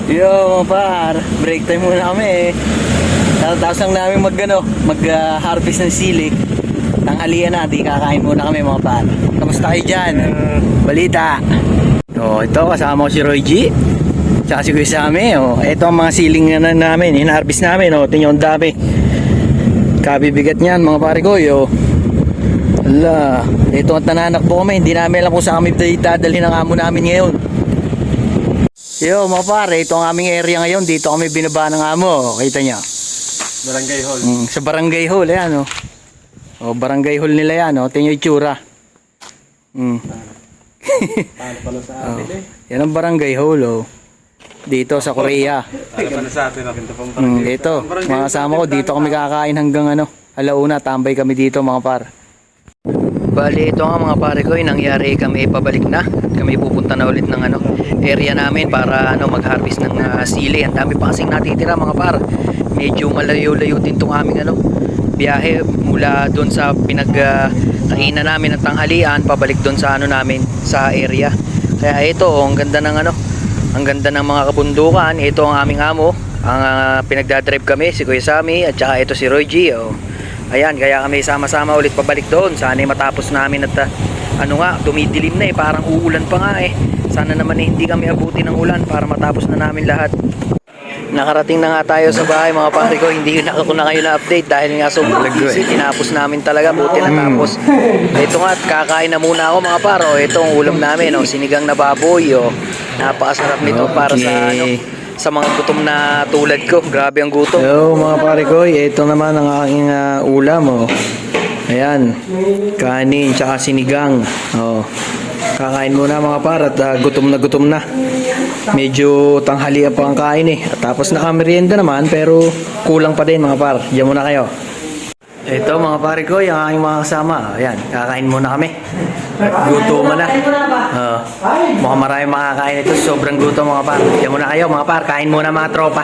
Yo, mga par, break time muna kami eh. Tapos lang namin mag-harvest ng sili. Tanghalian na, di kakain muna kami mga par. Kamusta kayo dyan? Balita. Ito kasama ko si Roy G. Tsaka si Kuya Sammy. Ito ang mga siling na namin, in-harvest namin. Tingnan yung dami. Kabibigat niyan mga pare ko. Ala, ito ang nananakbo kami. Hindi namin alam kung saan kami dadalhin ang amo namin ngayon. Yo mga pare, ito ang aming area ngayon. Dito kami binaba ng amo. Kita nyo. Barangay Hall. Sa Barangay Hall, ayan Barangay Hall nila yan. Tingnan yung itsura. Paano pala sa atin Yan ang Barangay Hall dito sa Korea. Paano pala sa atin? Ito pang barangay. Ito, mga kasama ko, dito kami kakain hanggang alauna. Tambay kami dito mga par. Bali, ito nga mga pare ko, nangyari kami pabalik na. Kami pupunta na ulit ng area namin para mag-harvest ng sili. Ang dami pa kasing natitira mga par. Medyo malayo-layo din tong aming biyahe mula doon sa pinagkainan namin ng tanghalian pabalik doon sa namin sa area. Kaya ito, ang ganda ng ang ganda ng mga kabundukan. Ito ang aming amo, ang pinagdadrive kami, si Kuya Sammy at saka ito si Roy G. Ayan, kaya kami sama-sama ulit pabalik doon. Sana matapos namin at dumidilim na parang uulan pa nga Sana naman hindi kami abutin ng ulan para matapos na namin lahat. Nakarating na nga tayo sa bahay mga pare ko. Hindi ko na kayo na-update dahil nga sobrang busy. Tinapos namin talaga, buti natapos. Ito nga, kakain na muna ako mga pare. Ito ang ulam namin, sinigang na baboy. Napakasarap nito para sa mga gutom na tulad ko. Grabe ang gutom. Yo mga pare ko, ito naman ang aking ulam. Ayan, kanin tsaka sinigang. Kakain muna mga par at gutom na. Medyo tanghalian pa ang kain At tapos nakamerienda naman pero kulang pa din mga par. Diyan muna kayo. Ito mga pare ko, yung aking mga kasama. Ayan, kakain muna kami. Gutom na. Mukhang marami makakain ito. Sobrang gutom mga par. Diyan muna kayo mga par. Kain muna mga tropa.